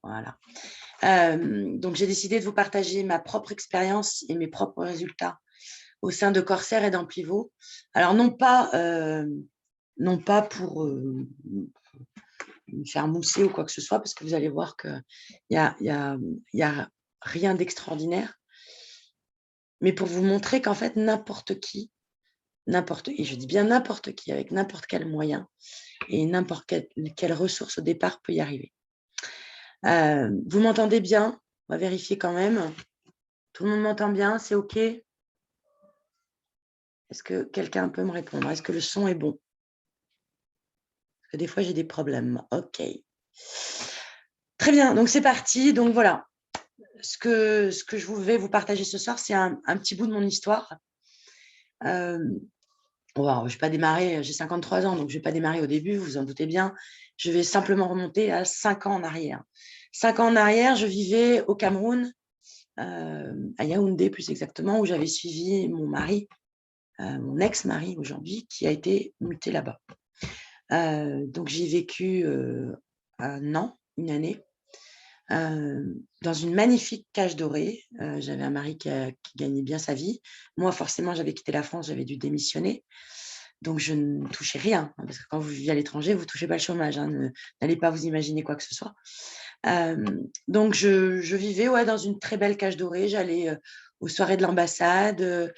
Voilà. Donc, j'ai décidé de vous partager ma propre expérience et mes propres résultats au sein de Corsair et d'Amplivo. Alors, non pas pour me faire mousser ou quoi que ce soit, parce que vous allez voir qu'il y a, y a, y a rien d'extraordinaire, mais pour vous montrer qu'en fait, et je dis bien n'importe qui, avec n'importe quel moyen et n'importe quelle ressource au départ peut y arriver. Vous m'entendez bien? On va vérifier quand même. Tout le monde m'entend bien? C'est OK? Est-ce que quelqu'un peut me répondre? Est-ce que le son est bon? Parce que des fois, j'ai des problèmes. OK. Très bien, donc c'est parti. Donc voilà, ce que je vais vous partager ce soir, c'est un petit bout de mon histoire. Bon, je vais pas démarrer, j'ai 53 ans, donc je ne vais pas démarrer au début, vous vous en doutez bien. Je vais simplement remonter à 5 ans en arrière. 5 ans en arrière, je vivais au Cameroun, à Yaoundé plus exactement, où j'avais suivi mon mari, mon ex-mari aujourd'hui, qui a été muté là-bas. Donc j'y ai vécu un an, une année, dans une magnifique cage dorée. J'avais un mari qui gagnait bien sa vie. Moi, forcément, j'avais quitté la France, j'avais dû démissionner. Donc, je ne touchais rien, parce que quand vous vivez à l'étranger, vous ne touchez pas le chômage. N'allez pas vous imaginer quoi que ce soit. Donc, je vivais dans une très belle cage dorée. J'allais aux soirées de l'ambassade,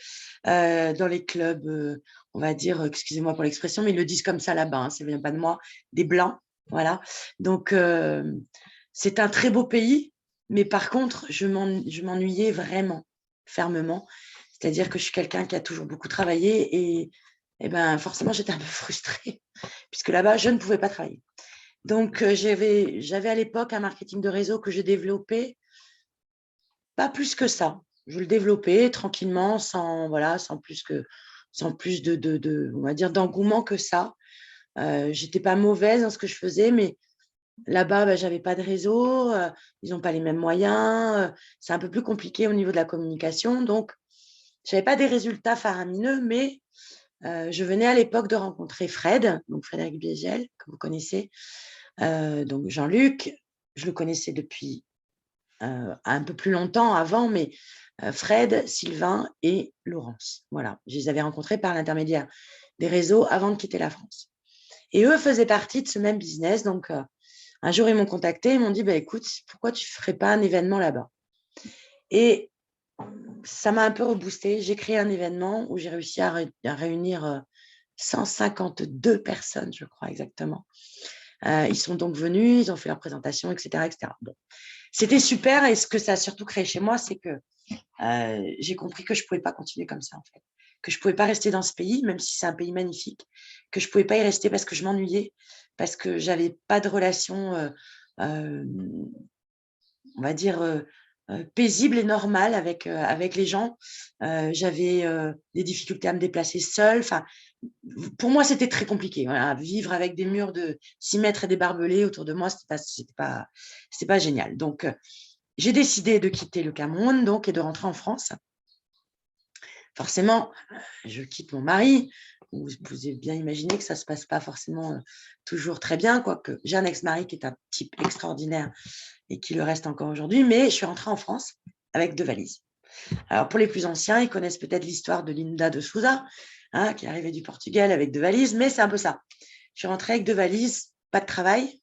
dans les clubs, on va dire, excusez-moi pour l'expression, mais ils le disent comme ça là-bas, hein, ça ne vient pas de moi, des Blancs. Voilà. Donc, c'est un très beau pays, mais par contre, je m'ennuyais vraiment, fermement. C'est-à-dire que je suis quelqu'un qui a toujours beaucoup travaillé et ben, forcément, j'étais un peu frustrée puisque là-bas, je ne pouvais pas travailler. Donc, j'avais à l'époque un marketing de réseau que j'ai développé, pas plus que ça. Je le développais tranquillement, sans plus de on va dire, d'engouement que ça. J'étais pas mauvaise dans ce que je faisais, mais là-bas, j'avais pas de réseau, ils n'ont pas les mêmes moyens, c'est un peu plus compliqué au niveau de la communication. Donc, je n'avais pas des résultats faramineux, mais je venais à l'époque de rencontrer Fred, donc Frédéric Biegel, que vous connaissez. Donc Jean-Luc, je le connaissais depuis un peu plus longtemps avant, mais Fred, Sylvain et Laurence. Voilà, je les avais rencontrés par l'intermédiaire des réseaux avant de quitter la France. Et eux faisaient partie de ce même business. Donc, un jour, ils m'ont contacté, ils m'ont dit, écoute, pourquoi tu ne ferais pas un événement là-bas? Et ça m'a un peu reboosté. J'ai créé un événement où j'ai réussi à réunir 152 personnes, je crois exactement. Ils sont donc venus, ils ont fait leur présentation, etc. etc. Bon. C'était super et ce que ça a surtout créé chez moi, c'est que j'ai compris que je ne pouvais pas continuer comme ça, en fait. Que je ne pouvais pas rester dans ce pays, même si c'est un pays magnifique, que je ne pouvais pas y rester parce que je m'ennuyais, parce que je n'avais pas de relation, on va dire, paisible et normale avec les gens. J'avais des difficultés à me déplacer seule. Enfin, pour moi, c'était très compliqué. Voilà. Vivre avec des murs de 6 mètres et des barbelés autour de moi, c'était pas génial. Donc, j'ai décidé de quitter le Cameroun et de rentrer en France. Forcément, je quitte mon mari. Vous pouvez bien imaginer que ça ne se passe pas forcément toujours très bien, quoique j'ai un ex-mari qui est un type extraordinaire et qui le reste encore aujourd'hui, mais je suis rentrée en France avec 2 valises. Alors, pour les plus anciens, ils connaissent peut-être l'histoire de Linda de Souza, qui est arrivée du Portugal avec 2 valises, mais c'est un peu ça. Je suis rentrée avec 2 valises, pas de travail,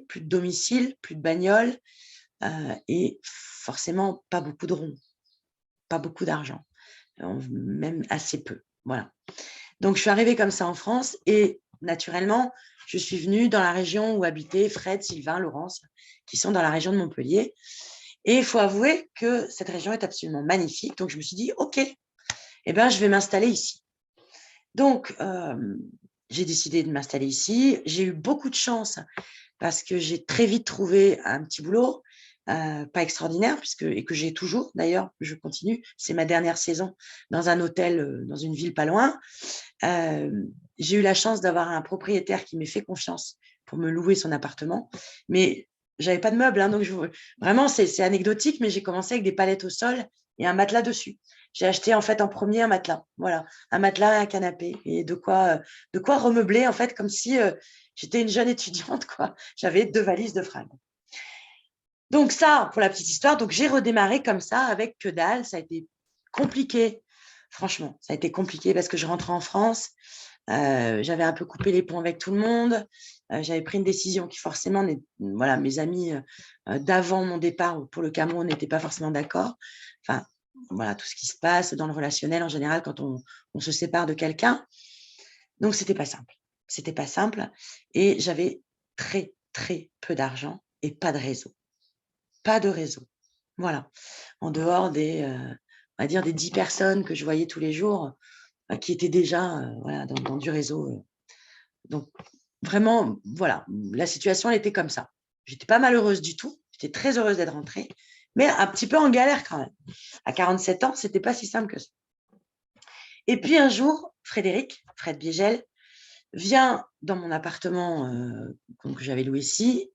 plus de domicile, plus de bagnole et forcément pas beaucoup de ronds, pas beaucoup d'argent, même assez peu. Voilà. Donc, je suis arrivée comme ça en France et naturellement, je suis venue dans la région où habitaient Fred, Sylvain, Laurence, qui sont dans la région de Montpellier. Et il faut avouer que cette région est absolument magnifique. Donc, je me suis dit, OK, je vais m'installer ici. Donc, j'ai décidé de m'installer ici. J'ai eu beaucoup de chance parce que j'ai très vite trouvé un petit boulot, pas extraordinaire, et que j'ai toujours, d'ailleurs, je continue. C'est ma dernière saison dans un hôtel, dans une ville pas loin. J'ai eu la chance d'avoir un propriétaire qui m'ait fait confiance pour me louer son appartement, mais j'avais pas de meubles, donc vraiment c'est anecdotique, mais j'ai commencé avec des palettes au sol et un matelas dessus. J'ai acheté en fait en premier un matelas, voilà, un matelas et un canapé et de quoi remeubler en fait comme si J'étais une jeune étudiante, quoi. J'avais 2 valises de fringues. Donc ça, pour la petite histoire, donc j'ai redémarré comme ça avec que dalle. Ça a été compliqué, franchement. Ça a été compliqué parce que je rentrais en France. J'avais un peu coupé les ponts avec tout le monde. J'avais pris une décision qui forcément, voilà, mes amis d'avant mon départ pour le Cameroun n'étaient pas forcément d'accord. Enfin, voilà, tout ce qui se passe dans le relationnel en général quand on se sépare de quelqu'un. Donc, c'était pas simple. C'était pas simple. Et j'avais très, très peu d'argent et pas de réseau. Pas de réseau. Voilà. En dehors on va dire des 10 personnes que je voyais tous les jours, qui étaient déjà voilà, dans du réseau. Donc, vraiment, voilà, la situation, elle était comme ça. J'étais pas malheureuse du tout. J'étais très heureuse d'être rentrée, mais un petit peu en galère quand même. À 47 ans, c'était pas si simple que ça. Et puis un jour, Fred Biegel, vient dans mon appartement que j'avais loué ici,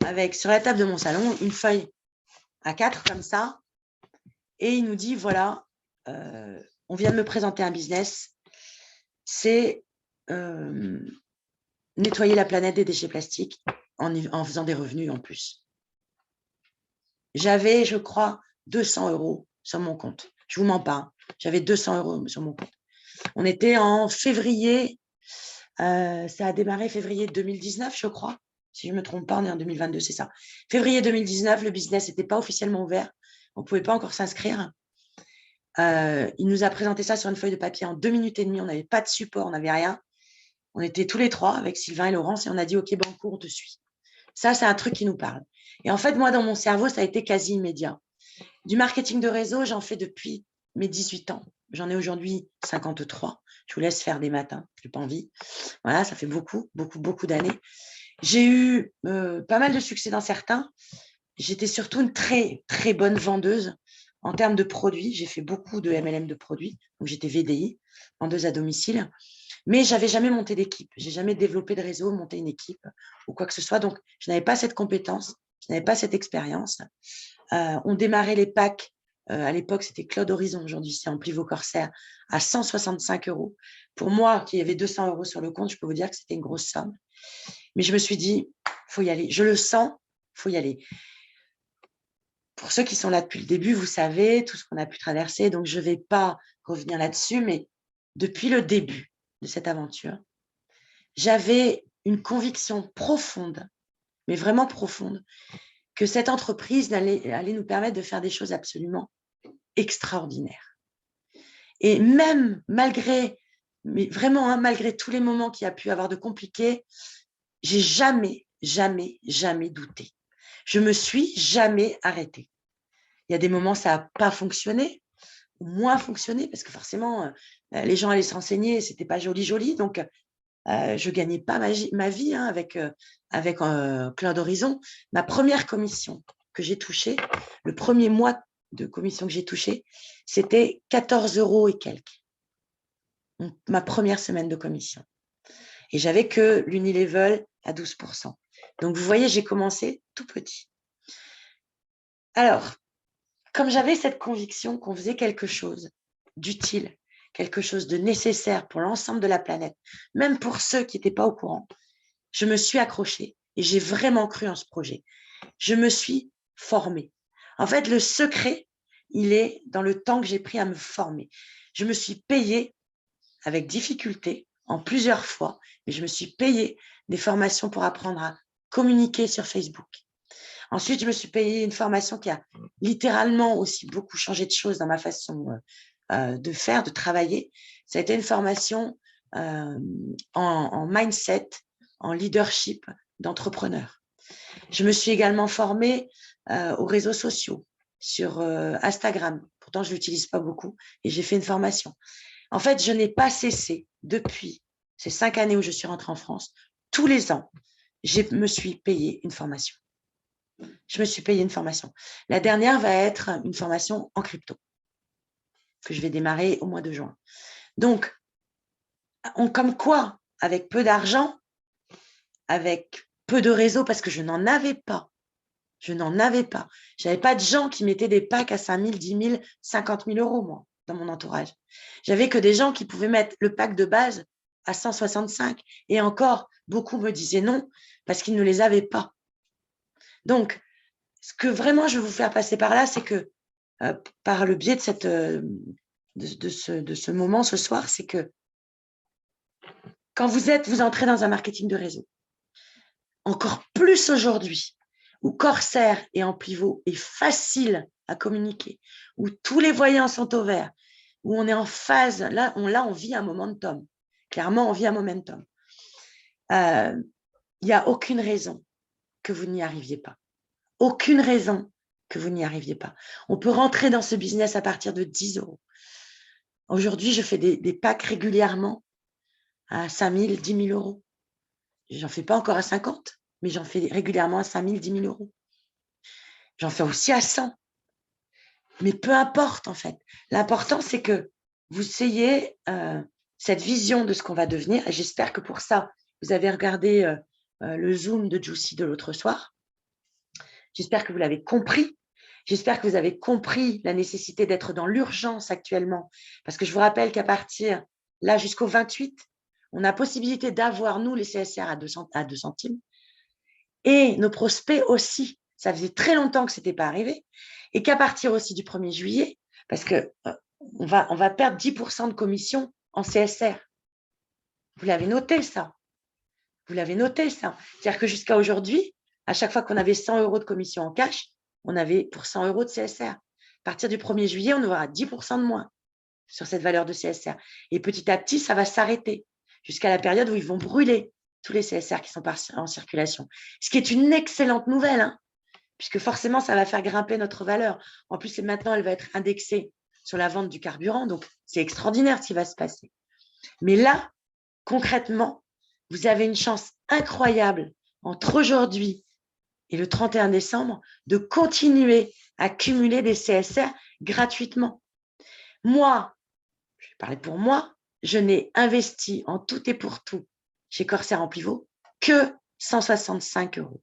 avec sur la table de mon salon une feuille A4 comme ça, et il nous dit, voilà, on vient de me présenter un business, c'est nettoyer la planète des déchets plastiques en faisant des revenus en plus. J'avais, je crois, 200 € sur mon compte. Je ne vous mens pas, j'avais 200 € sur mon compte. On était en février, ça a démarré février 2019, je crois. Si je ne me trompe pas, on est en 2022, c'est ça. Février 2019, le business n'était pas officiellement ouvert. On ne pouvait pas encore s'inscrire. Il nous a présenté ça sur une feuille de papier en 2 minutes et demie. On n'avait pas de support, on n'avait rien. On était tous les trois avec Sylvain et Laurence et on a dit « Ok, Banco, on te suit ». Ça, c'est un truc qui nous parle. Et en fait, moi, dans mon cerveau, ça a été quasi immédiat. Du marketing de réseau, j'en fais depuis mes 18 ans. J'en ai aujourd'hui 53. Je vous laisse faire des matins, je n'ai pas envie. Voilà, ça fait beaucoup, beaucoup, beaucoup d'années. J'ai eu pas mal de succès dans certains. J'étais surtout une très, très bonne vendeuse en termes de produits. J'ai fait beaucoup de MLM de produits. Donc, j'étais VDI, vendeuse à domicile. Mais je n'avais jamais monté d'équipe. Je n'ai jamais développé de réseau, monté une équipe ou quoi que ce soit. Donc, je n'avais pas cette compétence. Je n'avais pas cette expérience. On démarrait les packs. À l'époque, c'était Claude Horizon. Aujourd'hui, c'est Amplivo Corsair à 165 €. Pour moi, qui avait 200 € sur le compte, je peux vous dire que c'était une grosse somme. Mais je me suis dit, il faut y aller. Je le sens, il faut y aller. Pour ceux qui sont là depuis le début, vous savez tout ce qu'on a pu traverser. Donc, je ne vais pas revenir là-dessus. Mais depuis le début de cette aventure, j'avais une conviction profonde, mais vraiment profonde, que cette entreprise allait nous permettre de faire des choses absolument extraordinaires. Et même malgré, mais vraiment, hein, malgré tous les moments qu'il y a pu avoir de compliqués, j'ai jamais, jamais, jamais douté. Je me suis jamais arrêtée. Il y a des moments, ça n'a pas fonctionné, ou moins fonctionné, parce que forcément, les gens allaient se renseigner, ce n'était pas joli. Donc, je ne gagnais pas ma vie hein, avec Claude Horizon. Ma première commission que j'ai touchée, le premier mois de commission que j'ai touché, c'était 14 € et quelques. Donc, ma première semaine de commission. Et j'avais que l'Unilevel à 12%. Donc, vous voyez, j'ai commencé tout petit. Alors, comme j'avais cette conviction qu'on faisait quelque chose d'utile, quelque chose de nécessaire pour l'ensemble de la planète, même pour ceux qui n'étaient pas au courant, je me suis accrochée et j'ai vraiment cru en ce projet. Je me suis formée. En fait, le secret, il est dans le temps que j'ai pris à me former. Je me suis payée avec difficulté en plusieurs fois, mais je me suis payée des formations pour apprendre à communiquer sur Facebook. Ensuite, je me suis payée une formation qui a littéralement aussi beaucoup changé de choses dans ma façon de faire, de travailler. Ça a été une formation en mindset, en leadership d'entrepreneur. Je me suis également formée aux réseaux sociaux, sur Instagram. Pourtant, je ne l'utilise pas beaucoup et j'ai fait une formation. En fait, je n'ai pas cessé depuis ces 5 années où je suis rentrée en France. Tous les ans, je me suis payée une formation. Je me suis payée une formation. La dernière va être une formation en crypto que je vais démarrer au mois de juin. Donc, comme quoi, avec peu d'argent, avec peu de réseau, parce que je n'en avais pas. Je n'en avais pas. Je n'avais pas de gens qui mettaient des packs à 5 000, 10 000, 50 000 €, moi, dans mon entourage. J'avais que des gens qui pouvaient mettre le pack de base à 165. Et encore, beaucoup me disaient non parce qu'ils ne les avaient pas. Donc, ce que vraiment je veux vous faire passer par là, c'est que par le biais de, ce moment ce soir, c'est que quand vous entrez dans un marketing de réseau, encore plus aujourd'hui, où Corsair et Amplivaux est facile à communiquer, où tous les voyants sont au vert, où on est en phase, là on vit un momentum. Clairement, on vit un momentum. Il n'y a aucune raison que vous n'y arriviez pas. Aucune raison que vous n'y arriviez pas. On peut rentrer dans ce business à partir de 10 euros. Aujourd'hui, je fais des packs régulièrement à 5 000, 10 000 euros. J'en fais pas encore à 50, mais j'en fais régulièrement à 5 000, 10 000 euros. J'en fais aussi à 100. Mais peu importe, en fait. L'important, c'est que vous ayez cette vision de ce qu'on va devenir. Et j'espère que pour ça, vous avez regardé le Zoom de Juicy de l'autre soir. J'espère que vous l'avez compris. J'espère que vous avez compris la nécessité d'être dans l'urgence actuellement. Parce que je vous rappelle qu'à partir, là, jusqu'au 28, on a possibilité d'avoir, nous, les CSR à 2 centimes. Et nos prospects aussi. Ça faisait très longtemps que ce n'était pas arrivé. Et qu'à partir aussi du 1er juillet, parce qu'on va perdre 10% de commission en CSR. Vous l'avez noté, ça. Vous l'avez noté, ça. C'est-à-dire que jusqu'à aujourd'hui, à chaque fois qu'on avait 100 euros de commission en cash, on avait pour 100 euros de CSR. À partir du 1er juillet, on aura 10% de moins sur cette valeur de CSR. Et petit à petit, ça va s'arrêter jusqu'à la période où ils vont brûler tous les CSR qui sont en circulation. Ce qui est une excellente nouvelle, hein, puisque forcément, ça va faire grimper notre valeur. En plus, maintenant, elle va être indexée sur la vente du carburant. Donc, c'est extraordinaire ce qui va se passer. Mais là, concrètement, vous avez une chance incroyable entre aujourd'hui et le 31 décembre de continuer à cumuler des CSR gratuitement. Moi, je vais parler pour moi, je n'ai investi en tout et pour tout chez Corsair Amplivaux que 165 euros.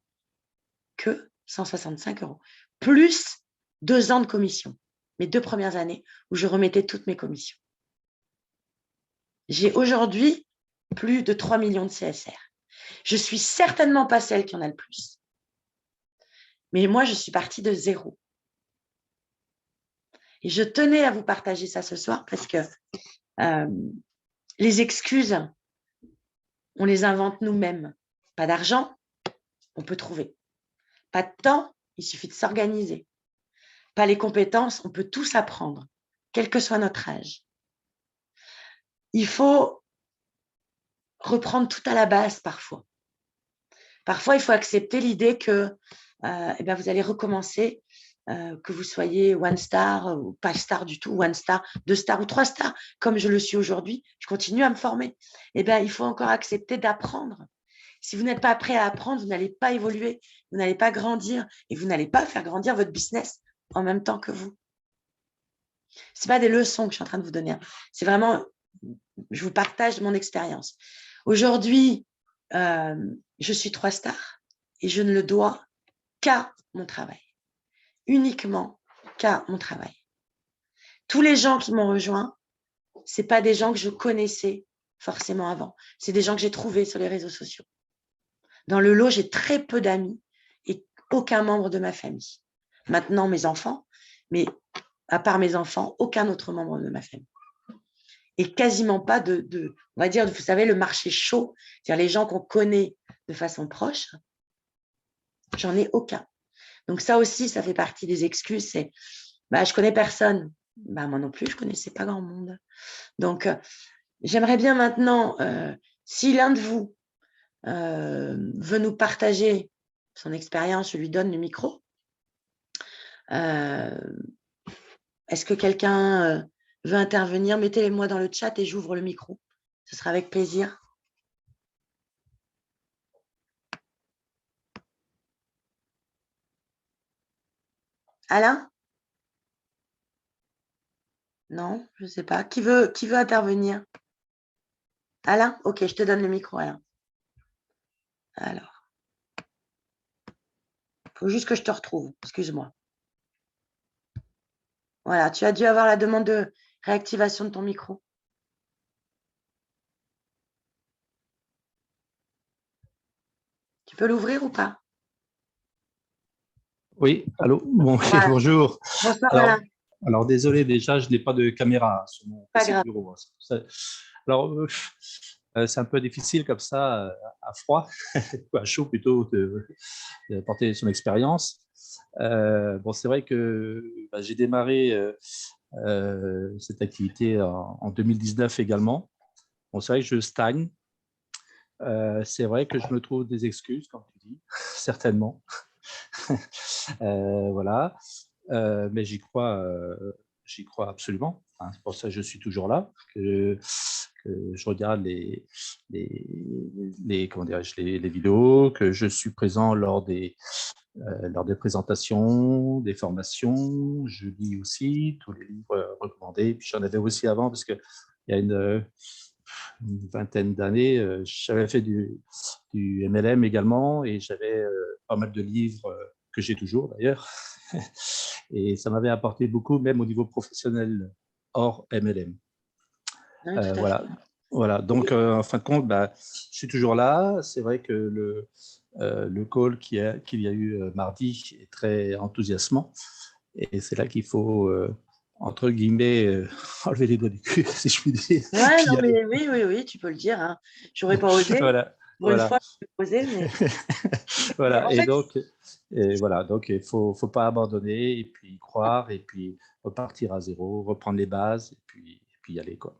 Que 165 euros. Plus 2 ans de commission. Mes 2 premières années où je remettais toutes mes commissions. J'ai aujourd'hui plus de 3 millions de CSR. Je ne suis certainement pas celle qui en a le plus. Mais moi, je suis partie de zéro. Et je tenais à vous partager ça ce soir parce que les excuses, on les invente nous-mêmes. Pas d'argent, on peut trouver. Pas de temps, il suffit de s'organiser. Pas les compétences, on peut tous apprendre, quel que soit notre âge. Il faut reprendre tout à la base parfois. Parfois, il faut accepter l'idée que vous allez recommencer, que vous soyez one star ou pas star du tout, one star, 2 stars ou 3 stars, comme je le suis aujourd'hui. Je continue à me former. Il faut encore accepter d'apprendre. Si vous n'êtes pas prêt à apprendre, vous n'allez pas évoluer, vous n'allez pas grandir et vous n'allez pas faire grandir votre business en même temps que vous. Ce n'est pas des leçons que je suis en train de vous donner. C'est vraiment, je vous partage mon expérience. Aujourd'hui, je suis 3 stars et je ne le dois qu'à mon travail. Uniquement qu'à mon travail. Tous les gens qui m'ont rejoint, ce n'est pas des gens que je connaissais forcément avant. C'est des gens que j'ai trouvés sur les réseaux sociaux. Dans le lot, j'ai très peu d'amis et aucun membre de ma famille. Maintenant, mes enfants, mais à part mes enfants, aucun autre membre de ma famille. Et quasiment pas on va dire, vous savez, le marché chaud, c'est-à-dire les gens qu'on connaît de façon proche, j'en ai aucun. Donc ça aussi, ça fait partie des excuses. C'est, je connais personne. Moi non plus, je connaissais pas grand monde. Donc, j'aimerais bien maintenant, si l'un de vous veut nous partager son expérience, je lui donne le micro. Est-ce que quelqu'un veut intervenir? Mettez-les-moi dans le chat et j'ouvre le micro. Ce sera avec plaisir. Alain? Non, je ne sais pas. Qui veut intervenir? Alain? Ok, je te donne le micro, Alain. Alors. Il faut juste que je te retrouve. Excuse-moi. Voilà, tu as dû avoir la demande de réactivation de ton micro. peux l'ouvrir ou pas? Oui, allô, bon, Voilà. bonjour. Bonsoir, Alors, Alain. alors, désolé, déjà, je n'ai pas de caméra sur mon Pas PC de grave. bureau. Alors, c'est un peu difficile comme ça, à froid, ou à chaud plutôt, de porter son expérience. Bon, c'est vrai que j'ai démarré cette activité en 2019 également. Bon, c'est vrai que je stagne. C'est vrai que je me trouve des excuses, comme tu dis, certainement. Voilà. Mais j'y crois absolument. Hein, c'est pour ça que je suis toujours là, que je regarde comment dirais-je, les vidéos, que je suis présent lors des présentations, des formations. Je lis aussi tous les livres recommandés. Puis j'en avais aussi avant, parce qu'il y a une vingtaine d'années, j'avais fait du MLM également, et j'avais pas mal de livres que j'ai toujours d'ailleurs. Et ça m'avait apporté beaucoup, même au niveau professionnel hors MLM. Oui, tout à fait. Voilà. Voilà. Donc, en fin de compte, je suis toujours là. C'est vrai que le call qu'il y a eu mardi est très enthousiasmant. Et c'est là qu'il faut, entre guillemets, enlever les doigts du cul, si je puis dire. Ouais, Puis non, y aller. mais oui, tu peux le dire. Hein. J'aurais pas osé. Voilà. Pour une Voilà. fois, je vais oser, mais Voilà. en fait, Et voilà. Donc, il faut pas abandonner, et puis croire, et puis repartir à zéro, reprendre les bases, et puis y aller, quoi.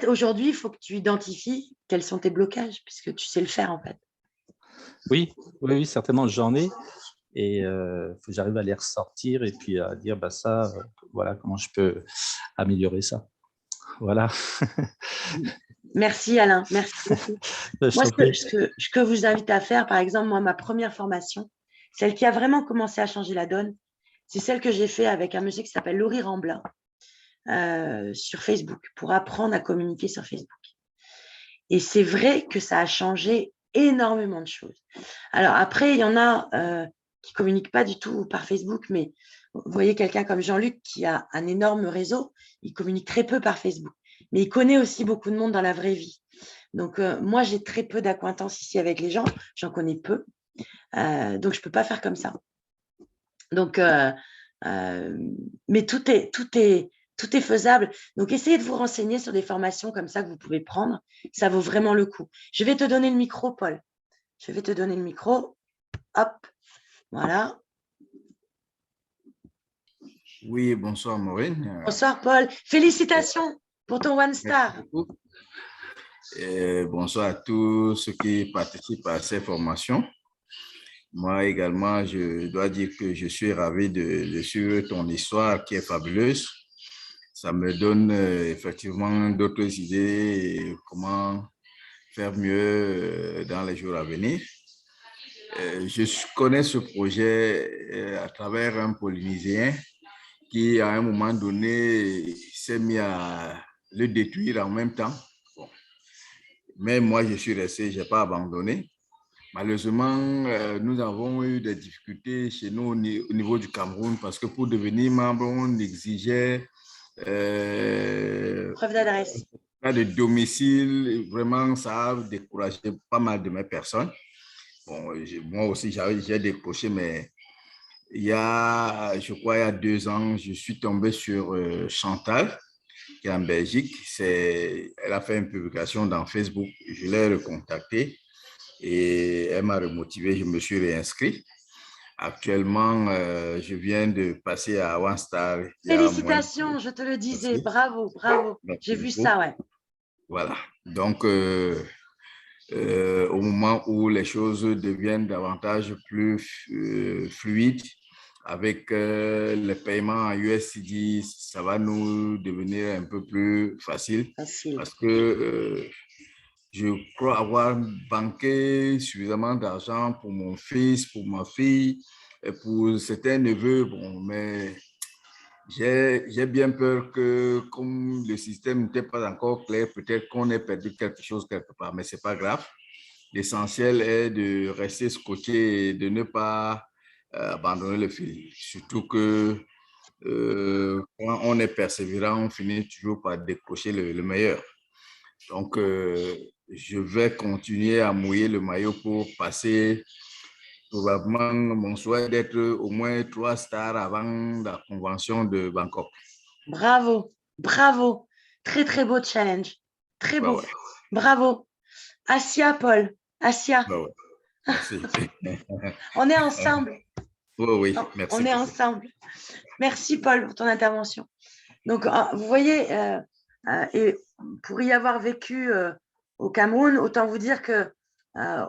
aujourd'hui, il faut que tu identifies quels sont tes blocages, puisque tu sais le faire, en fait. Oui, oui, oui, certainement, j'en ai. Et faut que j'arrive à les ressortir, et puis à dire, ça, voilà comment je peux améliorer ça. Voilà. Merci, Alain. Merci beaucoup. Je Moi, t'en prie. ce que vous invite à faire, par exemple, moi, ma première formation, celle qui a vraiment commencé à changer la donne, c'est celle que j'ai fait avec un monsieur qui s'appelle Laurie Ramblin sur Facebook, pour apprendre à communiquer sur Facebook. Et c'est vrai que ça a changé énormément de choses. Alors après, il y en a qui ne communiquent pas du tout par Facebook, mais vous voyez quelqu'un comme Jean-Luc qui a un énorme réseau, il communique très peu par Facebook, mais il connaît aussi beaucoup de monde dans la vraie vie. Donc moi, j'ai très peu d'acquaintances ici avec les gens, j'en connais peu, donc je ne peux pas faire comme ça. Donc, mais tout est faisable. Donc, essayez de vous renseigner sur des formations comme ça que vous pouvez prendre. Ça vaut vraiment le coup. Je vais te donner le micro, Paul. Je vais te donner le micro. Hop, voilà. Oui, bonsoir Maureen. Bonsoir, Paul. Félicitations pour ton One Merci Star. beaucoup. Et bonsoir à tous ceux qui participent à ces formations. Moi également, je dois dire que je suis ravi de suivre ton histoire qui est fabuleuse. Ça me donne effectivement d'autres idées comment faire mieux dans les jours à venir. Je connais ce projet à travers un Polynésien qui, à un moment donné, s'est mis à le détruire en même temps. Bon. Mais moi, je suis resté, je n'ai pas abandonné. Malheureusement, nous avons eu des difficultés chez nous au niveau du Cameroun parce que pour devenir membre, on exigeait Preuve d'adresse. de domicile. Vraiment, ça a découragé pas mal de mes personnes. Bon, moi aussi, j'ai décroché, mais je crois, il y a 2 ans, je suis tombé sur Chantal, qui est en Belgique. Elle a fait une publication dans Facebook. Je l'ai recontactée et elle m'a remotivé. Je me suis réinscrit. Actuellement, je viens de passer à One Star il y a moins Félicitations, je te le disais. de... Bravo, bravo. J'ai Merci vu beaucoup. ça, ouais. Voilà. Donc, au moment où les choses deviennent davantage plus fluides, avec les paiements en USD, ça va nous devenir un peu plus facile Facile. parce que je crois avoir banqué suffisamment d'argent pour mon fils, pour ma fille, et pour certains neveux. Bon, mais j'ai bien peur que, comme le système n'était pas encore clair, peut-être qu'on ait perdu quelque chose quelque part, mais ce n'est pas grave. L'essentiel est de rester scotché et de ne pas abandonner le fil. Surtout que quand on est persévérant, on finit toujours par décrocher le meilleur. Donc, je vais continuer à mouiller le maillot pour passer probablement mon souhait d'être au moins 3 stars avant la convention de Bangkok. Bravo, bravo. Très, très beau challenge. Très beau. Ouais. Bravo. Asia, Paul. Asia. Ouais. Merci. On est ensemble. Oui, merci. On est ensemble. Merci, Paul, pour ton intervention. Donc, vous voyez, et pour y avoir vécu au Cameroun, autant vous dire que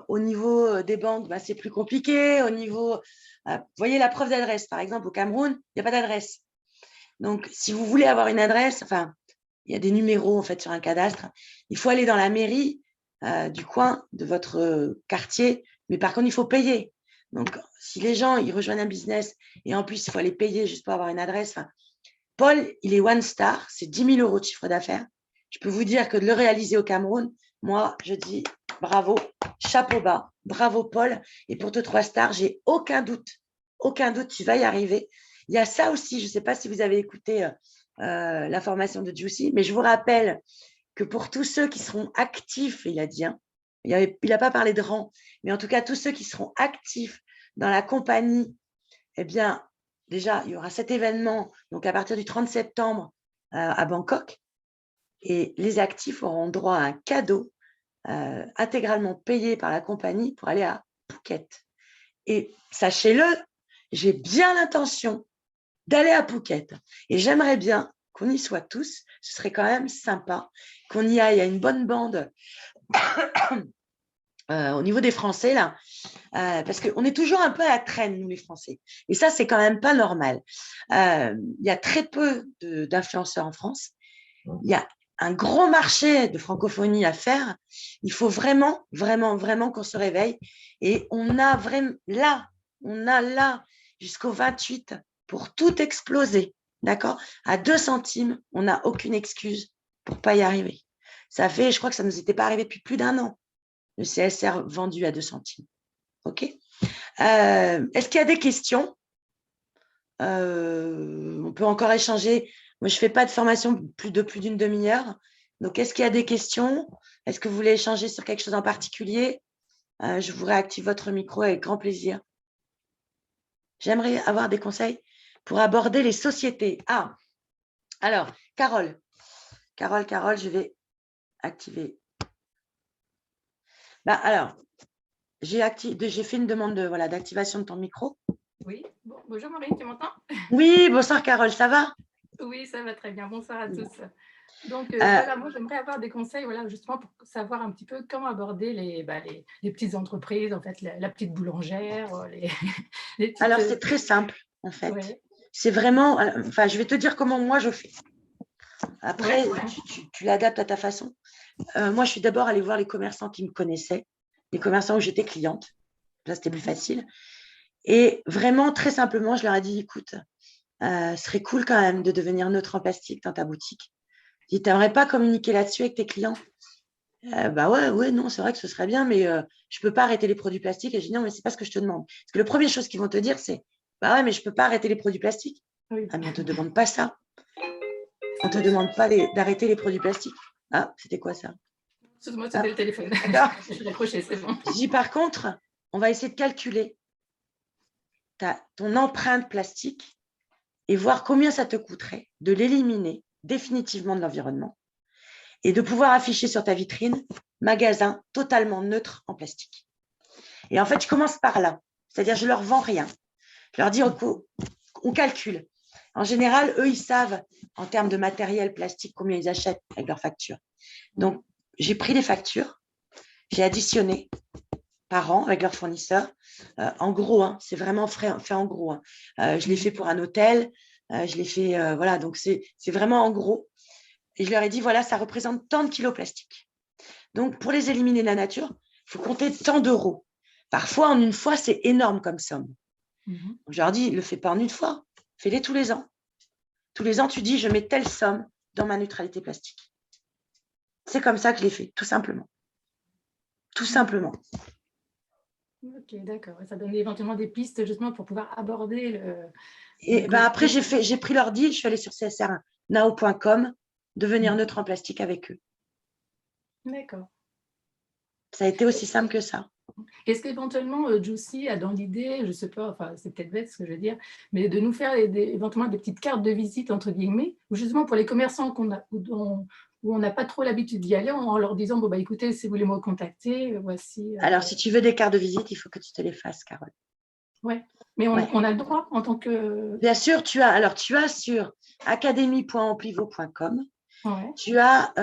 au niveau des banques, bah, c'est plus compliqué. Au niveau, vous voyez la preuve d'adresse, par exemple, au Cameroun, il n'y a pas d'adresse. Donc, si vous voulez avoir une adresse, enfin, il y a des numéros en fait sur un cadastre. Il faut aller dans la mairie du coin de votre quartier, mais par contre, il faut payer. Donc, si les gens ils rejoignent un business et en plus, il faut aller payer juste pour avoir une adresse. Paul, il est one star, c'est 10 000 € de chiffre d'affaires. Je peux vous dire que de le réaliser au Cameroun, moi, je dis bravo, chapeau bas, bravo Paul. Et pour te 3 stars, j'ai aucun doute, tu vas y arriver. Il y a ça aussi, je ne sais pas si vous avez écouté la formation de Juicy, mais je vous rappelle que pour tous ceux qui seront actifs, il a dit, hein, il n'a pas parlé de rang, mais en tout cas, tous ceux qui seront actifs dans la compagnie, eh bien, déjà, il y aura cet événement, donc à partir du 30 septembre à Bangkok, et les actifs auront droit à un cadeau intégralement payé par la compagnie pour aller à Phuket. Et sachez-le, j'ai bien l'intention d'aller à Phuket. Et j'aimerais bien qu'on y soit tous. Ce serait quand même sympa qu'on y aille à une bonne bande au niveau des Français, là, parce qu'on est toujours un peu à la traîne, nous, les Français. Et ça, c'est quand même pas normal. Il y a très peu d'influenceurs en France. Il y a un gros marché de francophonie à faire. Il faut vraiment, vraiment, vraiment qu'on se réveille. Et on a là, jusqu'au 28 pour tout exploser. D'accord? À 2 centimes, on n'a aucune excuse pour ne pas y arriver. Ça fait, je crois que ça ne nous était pas arrivé depuis plus d'1 an, le CSR vendu à 2 centimes. OK? Est-ce qu'il y a des questions? On peut encore échanger. Moi, je ne fais pas de formation plus d'une demi-heure. Donc, est-ce qu'il y a des questions? Est-ce que vous voulez échanger sur quelque chose en particulier? Je vous réactive votre micro avec grand plaisir. J'aimerais avoir des conseils pour aborder les sociétés. Ah, alors, Carole, je vais activer. Alors, j'ai fait une demande d'activation de ton micro. Oui, bonjour Marie, tu m'entends? Oui, bonsoir Carole, ça va? Oui, ça va très bien, bonsoir à tous. Donc voilà, moi j'aimerais avoir des conseils justement pour savoir un petit peu comment aborder les petites entreprises, en fait, la petite boulangère, les petites... Alors c'est très simple en fait. Ouais. C'est vraiment, enfin je vais te dire comment moi je fais. Après, tu l'adaptes à ta façon. Moi je suis d'abord allée voir les commerçants qui me connaissaient, les commerçants où j'étais cliente. Là c'était plus facile. Et vraiment très simplement, je leur ai dit, écoute, ce serait cool quand même de devenir neutre en plastique dans ta boutique. Tu n'aimerais pas communiquer là-dessus avec tes clients? Ouais, non, c'est vrai que ce serait bien, mais je ne peux pas arrêter les produits plastiques. Et je dis non, mais ce n'est pas ce que je te demande. Parce que la première chose qu'ils vont te dire, c'est bah ouais, mais je ne peux pas arrêter les produits plastiques. Oui. Ah, mais on ne te demande pas ça. On ne te demande pas d'arrêter les produits plastiques. Ah, c'était quoi ça? Excuse-moi, c'était le téléphone. D'accord. Je l'ai accroché, c'est bon. Je dis par contre, on va essayer de calculer ton empreinte plastique et voir combien ça te coûterait de l'éliminer définitivement de l'environnement et de pouvoir afficher sur ta vitrine magasin totalement neutre en plastique. Et en fait, je commence par là. C'est-à-dire, je ne leur vends rien. Je leur dis, on calcule. En général, eux, ils savent, en termes de matériel plastique, combien ils achètent avec leurs factures. Donc, j'ai pris les factures, j'ai additionné par an avec leurs fournisseurs. En gros, c'est vraiment fait en gros. Je l'ai fait pour un hôtel, je l'ai fait, voilà, donc c'est vraiment en gros. Et je leur ai dit, voilà, ça représente tant de kilos plastique. Donc, pour les éliminer de la nature, il faut compter tant d'euros. Parfois, en une fois, c'est énorme comme somme. Donc, je leur dis, ne le fais pas en une fois, fais-les tous les ans. Tous les ans, tu dis, je mets telle somme dans ma neutralité plastique. C'est comme ça que je l'ai fait, tout simplement. Tout simplement. Ok, d'accord. Ça donne éventuellement des pistes justement pour pouvoir aborder le... Et après, j'ai pris leur deal, je suis allée sur csrnao.com, devenir neutre en plastique avec eux. D'accord. Ça a été aussi simple que ça. Est-ce qu'éventuellement, Josie a dans l'idée, je ne sais pas, enfin, c'est peut-être bête ce que je veux dire, mais de nous faire éventuellement des petites cartes de visite, entre guillemets, ou justement pour les commerçants où on n'a pas trop l'habitude d'y aller, en leur disant, bon, bah, écoutez, si vous voulez me contacter, voici. Alors, si tu veux des cartes de visite, il faut que tu te les fasses, Carole. Oui, mais on a le droit en tant que… Bien sûr, tu as sur académie.amplivo.com, tu as,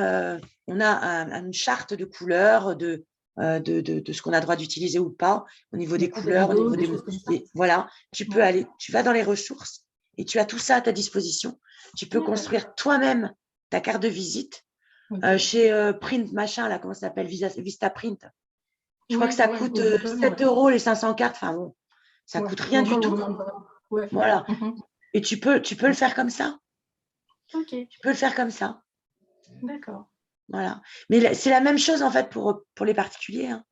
on a une charte de couleurs de ce qu'on a le droit d'utiliser ou pas, au niveau des couleurs, au niveau des voilà, tu peux aller, tu vas dans les ressources et tu as tout ça à ta disposition. Tu peux construire toi-même ta carte de visite chez Print machin, là, comment ça s'appelle, Vistaprint. Je crois que ça coûte 7 € les 500 cartes, enfin bon, ça coûte rien du tout. Voilà. Et tu peux le faire comme ça. Tu peux le faire comme ça. D'accord. Voilà. Mais c'est la même chose en fait pour les particuliers. Hein.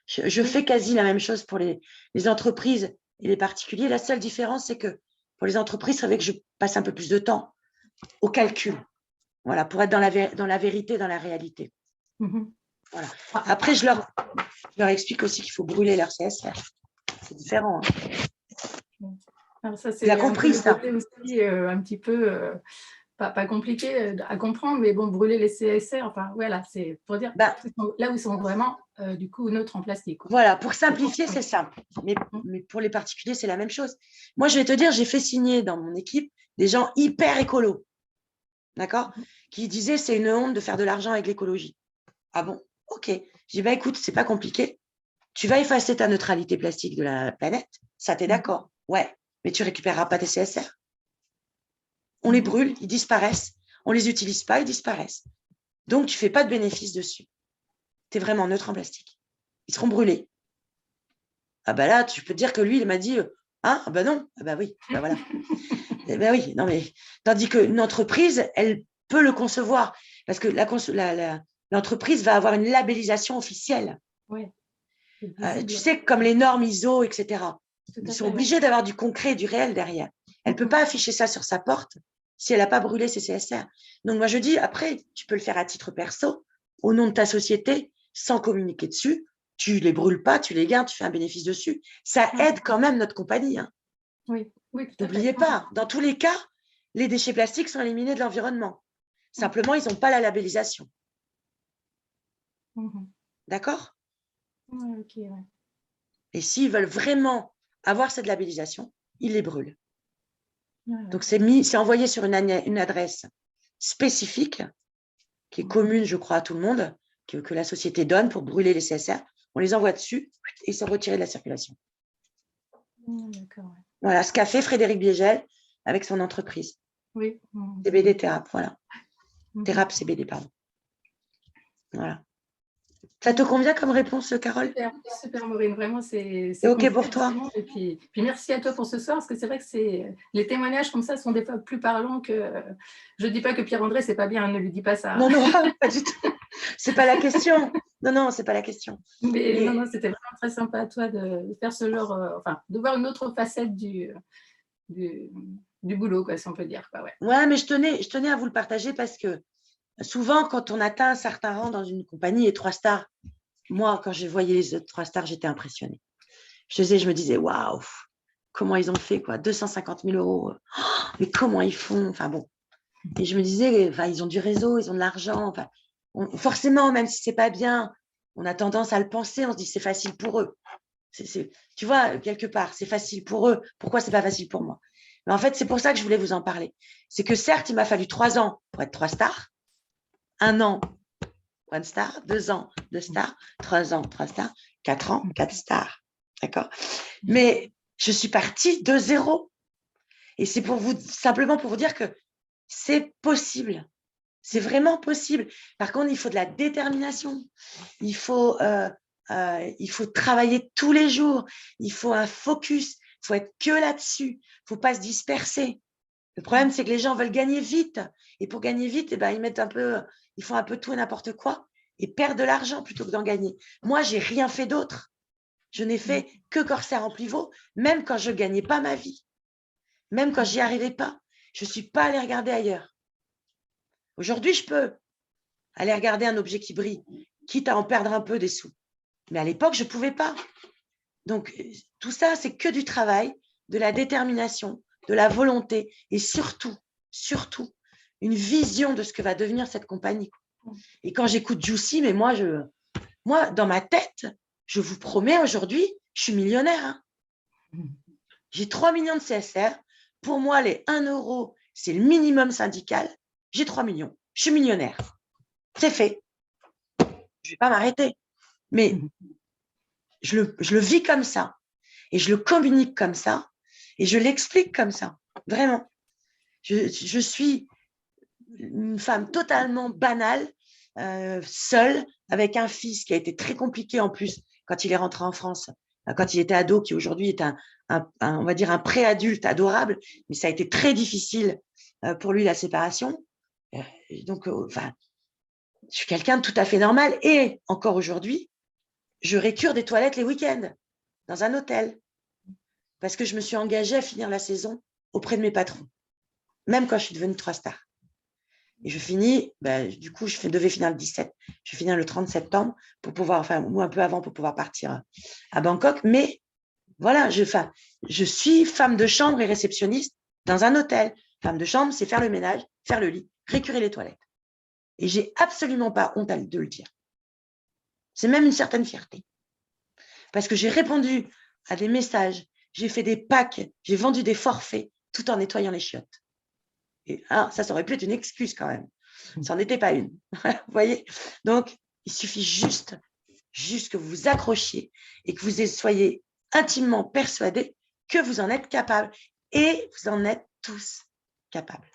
Je fais quasi la même chose pour les entreprises et les particuliers. La seule différence, c'est que pour les entreprises, c'est vrai que je passe un peu plus de temps au calcul. Voilà, pour être dans la vérité, dans la réalité. Voilà. Après, je leur explique aussi qu'il faut brûler leur CSR. C'est différent. Hein. Alors ça, tu as compris ça aussi, un petit peu… Pas compliqué à comprendre, mais bon, brûler les CSR, enfin voilà, c'est pour dire là où ils sont vraiment du coup neutres en plastique. Quoi. Voilà, pour simplifier, c'est simple. Mais pour les particuliers, c'est la même chose. Moi, je vais te dire, j'ai fait signer dans mon équipe des gens hyper écolos, d'accord, qui disaient c'est une honte de faire de l'argent avec l'écologie. Ah bon, ok. Je dis, bah écoute, c'est pas compliqué. Tu vas effacer ta neutralité plastique de la planète, ça t'es d'accord. Ouais, mais tu récupéreras pas tes CSR. On les brûle, ils disparaissent. On les utilise pas, ils disparaissent. Donc, tu fais pas de bénéfice dessus. Tu es vraiment neutre en plastique. Ils seront brûlés. Ah bah là, tu peux te dire que lui, il m'a dit, ah bah non, ah bah oui, bah voilà. Eh ben oui, non mais tandis qu'une entreprise, elle peut le concevoir parce que l'entreprise va avoir une labellisation officielle. Ouais. Tu sais, comme les normes ISO, etc. Ils sont obligés d'avoir du concret et du réel derrière. Elle ne peut pas afficher ça sur sa porte si elle n'a pas brûlé ses CSR. Donc, moi, je dis, après, tu peux le faire à titre perso, au nom de ta société, sans communiquer dessus. Tu ne les brûles pas, tu les gardes, tu fais un bénéfice dessus. Ça aide quand même notre compagnie. Hein. Oui, tout à fait. N'oubliez pas, dans tous les cas, les déchets plastiques sont éliminés de l'environnement. Simplement, ils n'ont pas la labellisation. D'accord ? Ok. Et s'ils veulent vraiment avoir cette labellisation, ils les brûlent. Donc, c'est envoyé sur une adresse spécifique qui est commune, je crois, à tout le monde, que la société donne pour brûler les CSR. On les envoie dessus et ils sont retirés de la circulation. D'accord. Voilà ce qu'a fait Frédéric Biegel avec son entreprise. Oui. CBD Thérapie, voilà. Thérapie CBD, pardon. Voilà. Ça te convient comme réponse, Carole ? Super, Maureen. Vraiment, c'est OK pour toi. Et puis merci à toi pour ce soir, parce que c'est vrai que les témoignages comme ça sont des fois plus parlants que… Je ne dis pas que Pierre-André, c'est pas bien, ne lui dis pas ça. Non, pas du tout. C'est pas la question. Non, c'est pas la question. Mais non, c'était vraiment très sympa à toi de faire ce genre… de voir une autre facette du boulot, quoi, si on peut dire. Quoi, ouais, mais je tenais à vous le partager parce que souvent, quand on atteint un certain rang dans une compagnie et 3 stars, moi, quand je voyais les autres 3 stars, j'étais impressionnée. Je me disais, waouh, comment ils ont fait, quoi, 250 000 €. Oh, mais comment ils font ? Enfin bon. Et je me disais, ils ont du réseau, ils ont de l'argent. Enfin, forcément, même si c'est pas bien, on a tendance à le penser. On se dit, c'est facile pour eux. Tu vois, quelque part, c'est facile pour eux. Pourquoi c'est pas facile pour moi ? Mais en fait, c'est pour ça que je voulais vous en parler. C'est que certes, il m'a fallu 3 ans pour être 3 stars. 1 an, 1 star, 2 ans, 2 stars, 3 ans, 3 stars, 4 ans, 4 stars. D'accord ? Mais je suis partie de 0. Et c'est simplement pour vous dire que c'est possible. C'est vraiment possible. Par contre, il faut de la détermination. Il faut travailler tous les jours. Il faut un focus. Il faut être que là-dessus. Il ne faut pas se disperser. Le problème, c'est que les gens veulent gagner vite. Et pour gagner vite, ils font un peu tout et n'importe quoi et perdent de l'argent plutôt que d'en gagner. Moi, je n'ai rien fait d'autre. Je n'ai fait que Corsair Amplivo, même quand je ne gagnais pas ma vie. Même quand je n'y arrivais pas. Je ne suis pas allée regarder ailleurs. Aujourd'hui, je peux aller regarder un objet qui brille, quitte à en perdre un peu des sous. Mais à l'époque, je ne pouvais pas. Donc, tout ça, c'est que du travail, de la détermination, de la volonté et surtout, une vision de ce que va devenir cette compagnie. Et quand j'écoute Juicy, mais moi, dans ma tête, je vous promets, aujourd'hui, je suis millionnaire. Hein. J'ai 3 millions de CSR. Pour moi, les 1 euro, c'est le minimum syndical. J'ai 3 millions. Je suis millionnaire. C'est fait. Je ne vais pas m'arrêter. Mais je le vis comme ça. Et je le communique comme ça. Et je l'explique comme ça. Vraiment. Je suis une femme totalement banale, seule, avec un fils qui a été très compliqué en plus quand il est rentré en France, quand il était ado, qui aujourd'hui est on va dire un pré-adulte adorable, mais ça a été très difficile pour lui la séparation. Donc, je suis quelqu'un de tout à fait normal. Et encore aujourd'hui, je récure des toilettes les week-ends dans un hôtel parce que je me suis engagée à finir la saison auprès de mes patrons, même quand je suis devenue 3 stars. Et je finis, du coup, devais finir le 17. Je vais finir le 30 septembre pour pouvoir, ou un peu avant pour pouvoir partir à Bangkok. Mais voilà, je suis femme de chambre et réceptionniste dans un hôtel. Femme de chambre, c'est faire le ménage, faire le lit, récurer les toilettes. Et j'ai absolument pas honte de le dire. C'est même une certaine fierté. Parce que j'ai répondu à des messages, j'ai fait des packs, j'ai vendu des forfaits tout en nettoyant les chiottes. Et, ça aurait pu être une excuse quand même. Ça n'en était pas une. Vous voyez? Donc, il suffit juste que vous vous accrochiez et que vous soyez intimement persuadés que vous en êtes capable. Et vous en êtes tous capables.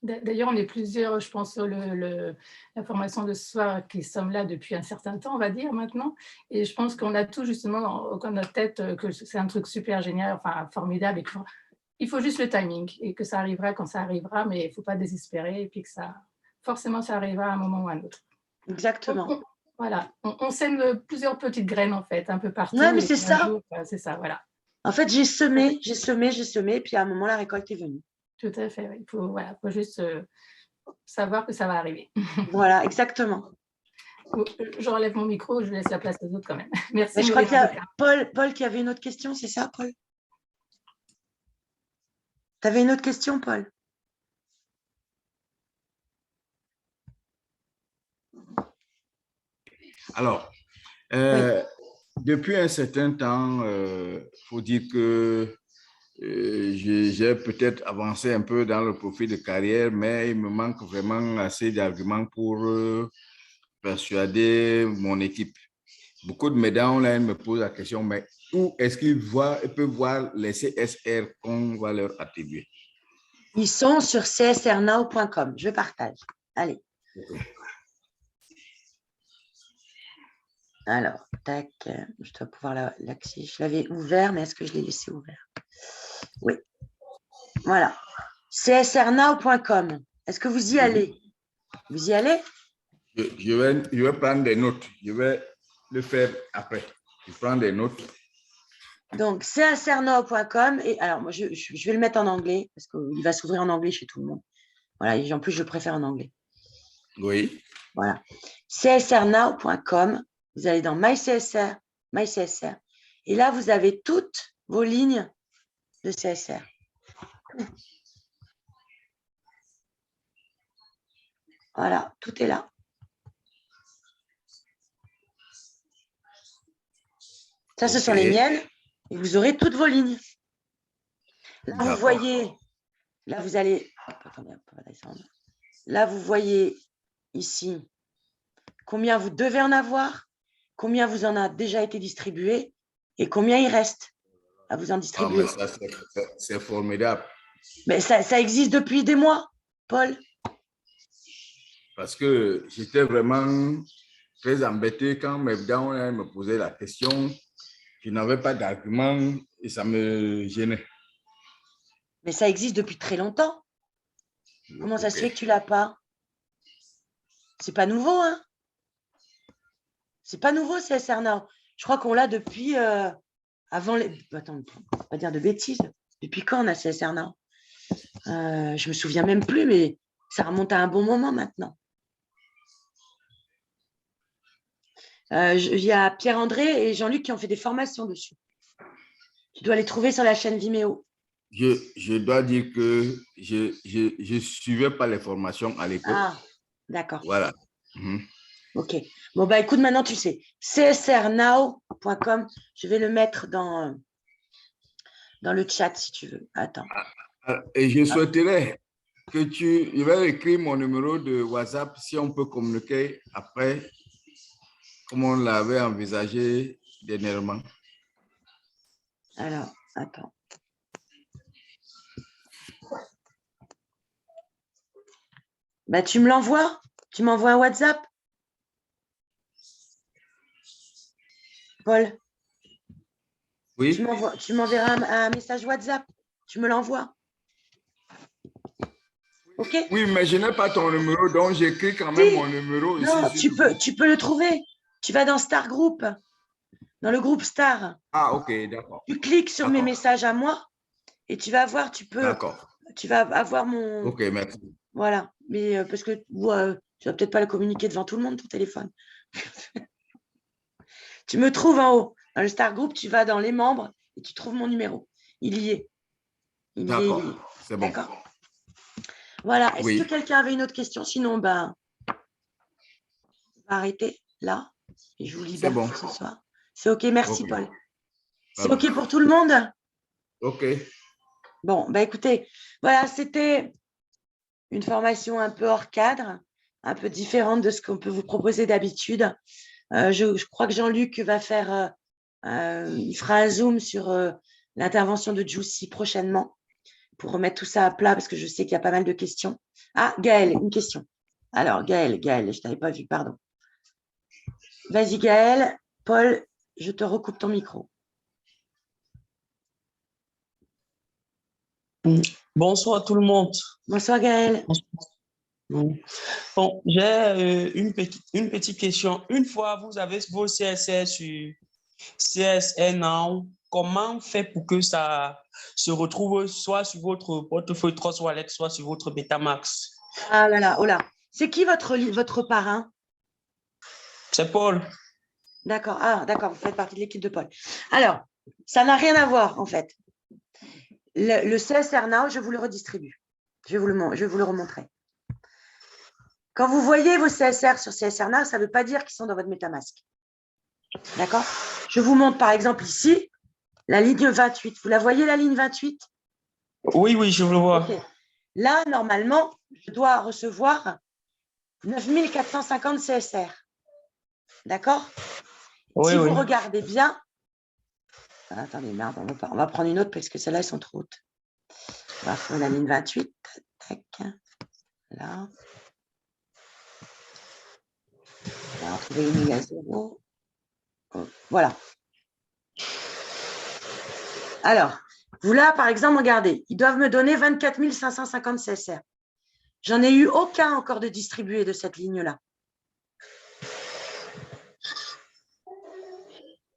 D'ailleurs, on est plusieurs, je pense, sur la formation de ce soir qui sommes là depuis un certain temps, on va dire maintenant. Et je pense qu'on a tous justement au coin de notre tête que c'est un truc super génial, enfin formidable. Et il faut juste le timing et que ça arrivera quand ça arrivera, mais il ne faut pas désespérer et puis que forcément, ça arrivera à un moment ou à un autre. Exactement. Voilà, on sème plusieurs petites graines en fait, un peu partout. Oui, mais c'est ça. C'est ça, voilà. En fait, j'ai semé, puis à un moment, la récolte est venue. Tout à fait, oui. Il faut juste savoir que ça va arriver. Voilà, exactement. Je relève mon micro, je laisse la place aux autres quand même. Merci. Je crois qu'il y a Paul qui avait une autre question, c'est ça, Paul? Tu avais une autre question, Paul? Alors, depuis un certain temps, faut dire que j'ai peut-être avancé un peu dans le profil de carrière, mais il me manque vraiment assez d'arguments pour persuader mon équipe. Beaucoup de mes downlines me posent la question, mais où est-ce qu'ils peuvent voir les CSR qu'on va leur attribuer? Ils sont sur csrnow.com. Je partage. Allez. Alors, tac, je dois pouvoir l'accéder. Je l'avais ouvert, mais est-ce que je l'ai laissé ouvert? Oui. Voilà. csrnow.com. Est-ce que vous y allez? Vous y allez? Je vais prendre des notes. Je vais le faire après. Je prends des notes. Donc, csrnow.com. Et alors, moi, je vais le mettre en anglais parce qu'il va s'ouvrir en anglais chez tout le monde. Voilà. Et en plus, je préfère en anglais. Oui. Voilà. csrnow.com. Vous allez dans My CSR. Et là, vous avez toutes vos lignes de CSR. Voilà, tout est là. Ça, ce sont les miennes. Et vous aurez toutes vos lignes. Là, vous voyez, là, vous allez, attendez, on va descendre. Là, vous voyez ici combien vous devez en avoir, combien vous en a déjà été distribué et combien il reste à vous en distribuer. Ah, c'est formidable. Mais ça existe depuis des mois, Paul. Parce que j'étais vraiment très embêté quand mes downlines me posaient la question. Je n'avais pas d'argument et ça me gênait. Mais ça existe depuis très longtemps. Comment ça se fait que tu ne l'as pas? C'est pas nouveau, hein? C'est pas nouveau, CSR Now. Je crois qu'on l'a depuis avant les... Attends, on va pas dire de bêtises. Depuis quand on a CSR Now? Je me souviens même plus, mais ça remonte à un bon moment maintenant. Il y a Pierre-André et Jean-Luc qui ont fait des formations dessus. Tu dois les trouver sur la chaîne Vimeo. Je dois dire que je suivais pas les formations à l'époque. Ah, d'accord. Voilà. Mhm. OK. Bon, bah écoute, maintenant tu sais. csrnow.com. Je vais le mettre dans le chat si tu veux. Attends. Et je souhaiterais que je vais écrire mon numéro de WhatsApp si on peut communiquer après, comme on l'avait envisagé dernièrement. Alors, attends. Bah, tu me l'envoies? Tu m'envoies un WhatsApp? Paul? Oui. Tu m'enverras un message WhatsApp. Tu me l'envoies. OK? Oui, mais je n'ai pas ton numéro, donc j'écris quand même mon numéro ici. Non, tu peux le trouver. Tu vas dans Star Group, dans le groupe Star. Ah, OK, d'accord. Tu cliques sur mes messages à moi et tu vas voir, tu vas avoir mon… OK, merci. Voilà, mais parce que tu ne vas peut-être pas le communiquer devant tout le monde, ton téléphone. Tu me trouves en haut. Dans le Star Group, tu vas dans les membres et tu trouves mon numéro. Il y est. D'accord, c'est bon. D'accord. Voilà. Est-ce Oui. que quelqu'un avait une autre question? Sinon, ben, on va arrêter là et je vous libère pour ce soir. C'est OK, merci Paul. C'est OK pour tout le monde? OK. Bon, ben écoutez, voilà, c'était une formation un peu hors cadre, un peu différente de ce qu'on peut vous proposer d'habitude. Je crois que Jean-Luc va faire, il fera un zoom sur l'intervention de Juicy prochainement pour remettre tout ça à plat parce que je sais qu'il y a pas mal de questions. Ah, Gaëlle, une question. Alors, Gaëlle, je ne t'avais pas vu, pardon. Vas-y, Gaëlle. Paul, je te recoupe ton micro. Bonsoir tout le monde. Bonsoir, Gaëlle. Bon, j'ai une petite question. Une fois vous avez vos CSR sur CSR Now, comment on fait pour que ça se retrouve soit sur votre portefeuille Trust Wallet, soit sur votre Metamask? Ah là là, oh là. C'est qui votre parrain? C'est Paul. D'accord, d'accord, vous faites partie de l'équipe de Paul. Alors, ça n'a rien à voir en fait. Le CSR Now, je vous le redistribue. Je vais vous le remontrer. Quand vous voyez vos CSR sur CSR Now, ça ne veut pas dire qu'ils sont dans votre MetaMask. D'accord? Je vous montre par exemple ici la ligne 28. Vous la voyez, la ligne 28? Oui, je le vois. Okay. Là, normalement, je dois recevoir 9450 CSR. D'accord? Oui, si vous regardez bien… Attendez, merde, on va prendre une autre parce que celles-là, elles sont trop hautes. On va prendre la ligne 28. Tac. Là. On va retrouver une ligne à 0. Voilà. Alors, vous là, par exemple, regardez, ils doivent me donner 24 550 CSR. J'en ai eu aucun encore de distribué de cette ligne-là.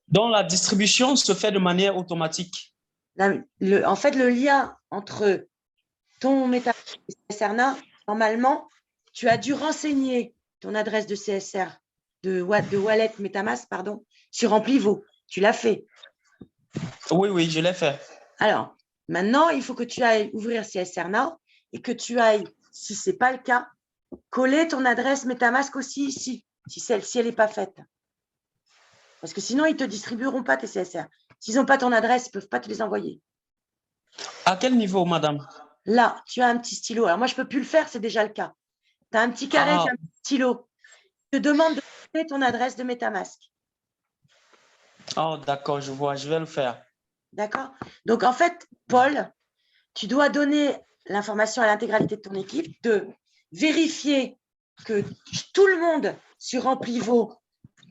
Donc, la distribution se fait de manière automatique. En fait, le lien entre ton MetaMask et CSR, normalement, tu as dû renseigner ton adresse de CSR, de wallet MetaMask, pardon, sur Amplivo. Tu l'as fait. Oui, je l'ai fait. Alors, maintenant, il faut que tu ailles ouvrir CSR Now et que tu ailles, si ce n'est pas le cas, coller ton adresse MetaMask aussi ici, si elle n'est pas faite. Parce que sinon, ils ne te distribueront pas tes CSR. S'ils n'ont pas ton adresse, ils ne peuvent pas te les envoyer. À quel niveau, madame? Là, tu as un petit stylo. Alors, moi, je ne peux plus le faire, c'est déjà le cas. Tu as un petit carré avec un petit stylo. Je te demande de donner ton adresse de MetaMask. Oh, d'accord, je vois, je vais le faire. D'accord? Donc, en fait, Paul, tu dois donner l'information à l'intégralité de ton équipe, de vérifier que tout le monde sur Amplivo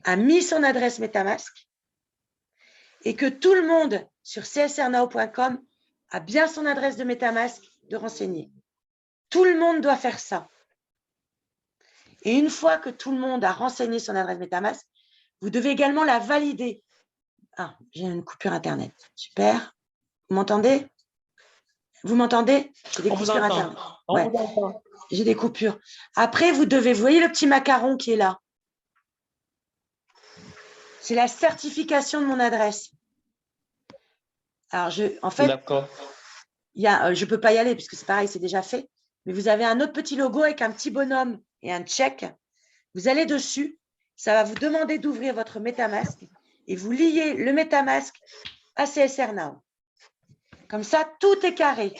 a mis son adresse MetaMask et que tout le monde sur csrnow.com a bien son adresse de MetaMask de renseigner. Tout le monde doit faire ça. Et une fois que tout le monde a renseigné son adresse MetaMask, vous devez également la valider. Ah, j'ai une coupure Internet. Super. Vous m'entendez? Vous m'entendez? J'ai des coupures Internet. Ouais. J'ai des coupures. Après, vous voyez le petit macaron qui est là? c'est la certification de mon adresse. Alors, en fait, D'accord. je ne peux pas y aller puisque c'est pareil, c'est déjà fait. Mais vous avez un autre petit logo avec un petit bonhomme et un check. Vous allez dessus. Ça va vous demander d'ouvrir votre MetaMask et vous liez le MetaMask à CSR Now. Comme ça, tout est carré.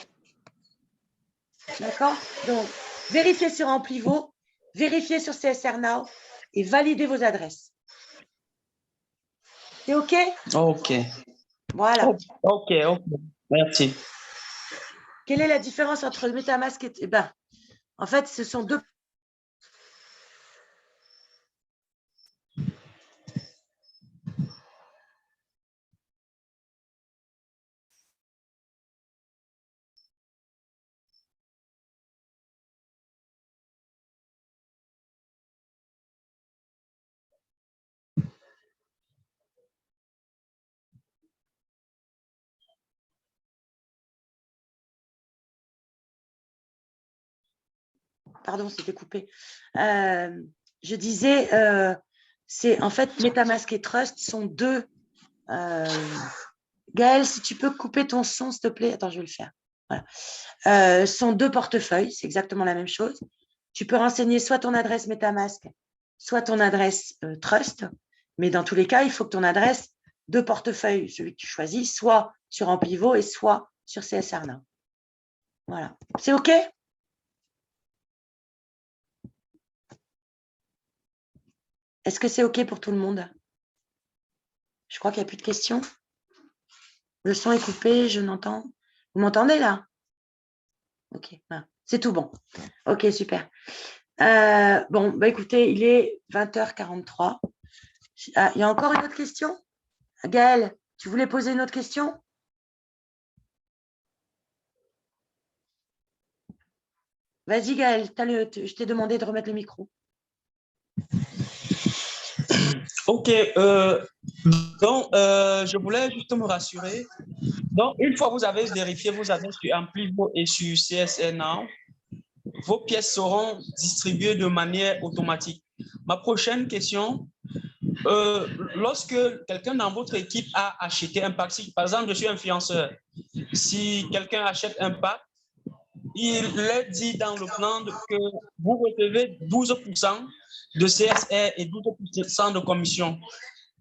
D'accord? Donc, vérifiez sur Amplivo, vérifiez sur CSR Now et validez vos adresses. C'est OK? OK. Voilà. OK. Merci. Quelle est la différence entre le MetaMask et... Ben, en fait, ce sont deux... Pardon, c'était coupé. Je disais, c'est en fait MetaMask et Trust sont deux. Gaël, si tu peux couper ton son, s'il te plaît. Attends, je vais le faire. Voilà. Sont deux portefeuilles, c'est exactement la même chose. Tu peux renseigner soit ton adresse MetaMask, soit ton adresse Trust. Mais dans tous les cas, il faut que ton adresse de portefeuille, celui que tu choisis, soit sur Amplivo et soit sur CSR Now. Voilà. C'est OK? Est-ce que c'est OK pour tout le monde? Je crois qu'il n'y a plus de questions. Le son est coupé, je n'entends. Vous m'entendez là? OK, voilà. C'est tout bon. OK, super. Bon, bah écoutez, il est 20h43. Ah, il y a encore une autre question? Gaëlle, tu voulais poser une autre question? Vas-y Gaëlle, je t'ai demandé de remettre le micro. OK. Donc, je voulais juste me rassurer. Donc, une fois que vous avez vérifié vos adresses sur Amplivo et sur CSR Now, vos pièces seront distribuées de manière automatique. Ma prochaine question, lorsque quelqu'un dans votre équipe a acheté un pack, si par exemple je suis influenceur, si quelqu'un achète un pack, il est dit dans le plan que vous recevez 12% de CSR et 12% de commission.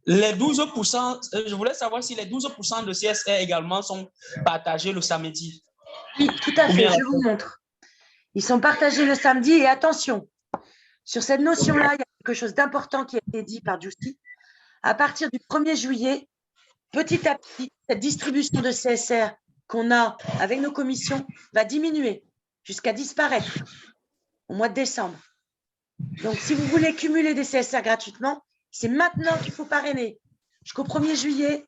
Les 12%, je voulais savoir si les 12% de CSR également sont partagés le samedi. Oui, tout à fait, je vous montre. Ils sont partagés le samedi et attention, sur cette notion-là, il y a quelque chose d'important qui a été dit par Justy. À partir du 1er juillet, petit à petit, cette distribution de CSR qu'on a avec nos commissions va diminuer jusqu'à disparaître au mois de décembre. Donc, si vous voulez cumuler des CSR gratuitement, c'est maintenant qu'il faut parrainer. Jusqu'au 1er juillet,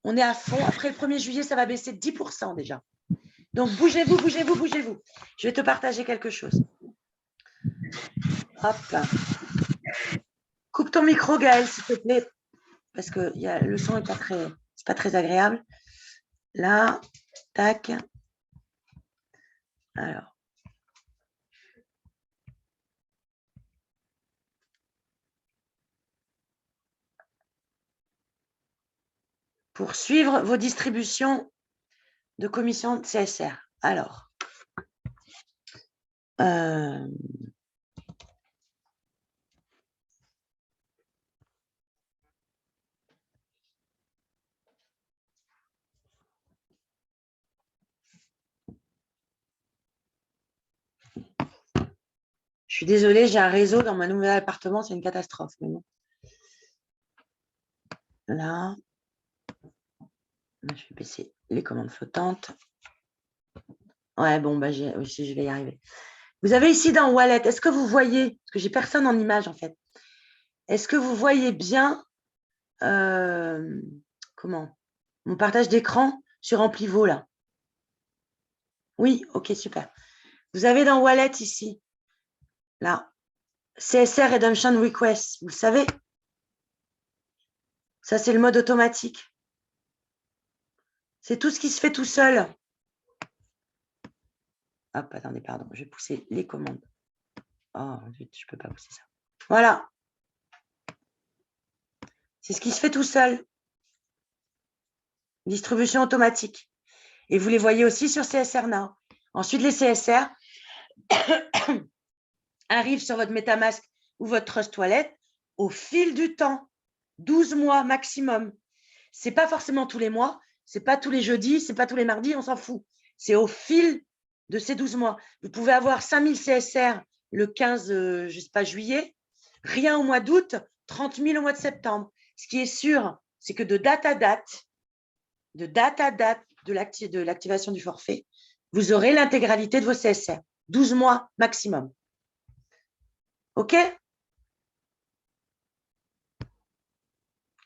on est à fond. Après le 1er juillet, ça va baisser de 10% déjà. Donc, bougez-vous, bougez-vous, bougez-vous. Je vais te partager quelque chose. Hop. Coupe ton micro, Gaël, s'il te plaît, parce que le son n'est pas très agréable. Là, tac. Alors. Pour suivre vos distributions de commission de CSR. Alors. Je suis désolée, j'ai un réseau dans mon nouvel appartement, c'est une catastrophe. Mais bon. Là, je vais baisser les commandes flottantes. Ouais, bon, bah, je vais y arriver. Vous avez ici dans Wallet, est-ce que vous voyez, parce que j'ai personne en image en fait, est-ce que vous voyez bien comment mon partage d'écran sur Amplivo là? Oui, ok, super. Vous avez dans Wallet ici, là, CSR Redemption Request, vous le savez? Ça, c'est le mode automatique. C'est tout ce qui se fait tout seul. Hop, attendez, pardon, je vais pousser les commandes. Oh, vite, je ne peux pas pousser ça. Voilà. C'est ce qui se fait tout seul. Distribution automatique. Et vous les voyez aussi sur CSR Now. Ensuite, les CSR arrivent sur votre MetaMask ou votre Trust Wallet au fil du temps. 12 mois maximum. Ce n'est pas forcément tous les mois, ce n'est pas tous les jeudis, ce n'est pas tous les mardis, on s'en fout. C'est au fil de ces 12 mois. Vous pouvez avoir 5000 CSR le 15 je sais pas, juillet, rien au mois d'août, 30 000 au mois de septembre. Ce qui est sûr, c'est que de date à date de l'activation du forfait, vous aurez l'intégralité de vos CSR. 12 mois maximum. OK?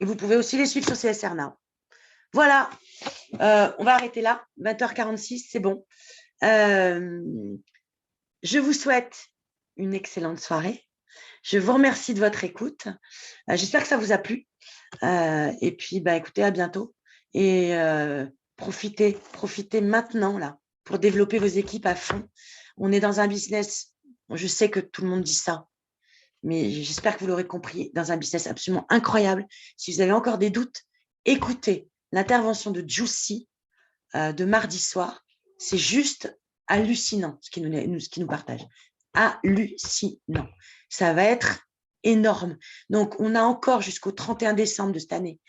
Et vous pouvez aussi les suivre sur CSR Now. Voilà, on va arrêter là. 20h46, c'est bon. Je vous souhaite une excellente soirée. Je vous remercie de votre écoute. J'espère que ça vous a plu. Et puis, écoutez, à bientôt. Et profitez maintenant là pour développer vos équipes à fond. On est dans un business, je sais que tout le monde dit ça, mais j'espère que vous l'aurez compris, dans un business absolument incroyable. Si vous avez encore des doutes, écoutez l'intervention de Juicy de mardi soir. C'est juste hallucinant ce qu'il nous partage. Hallucinant. Ça va être énorme. Donc, on a encore jusqu'au 31 décembre de cette année,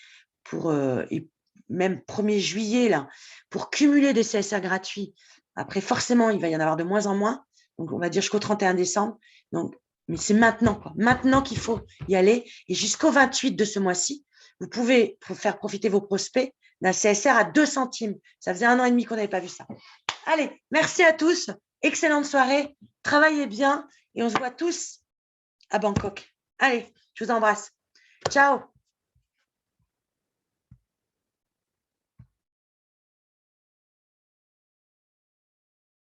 et même 1er juillet, là, pour cumuler des CSR gratuits. Après, forcément, il va y en avoir de moins en moins. Donc, on va dire jusqu'au 31 décembre. Donc, mais c'est maintenant, quoi. Maintenant qu'il faut y aller. Et jusqu'au 28 de ce mois-ci, vous pouvez faire profiter vos prospects d'un CSR à 2 centimes. Ça faisait 1 an et demi qu'on n'avait pas vu ça. Allez, merci à tous. Excellente soirée. Travaillez bien et on se voit tous à Bangkok. Allez, je vous embrasse. Ciao.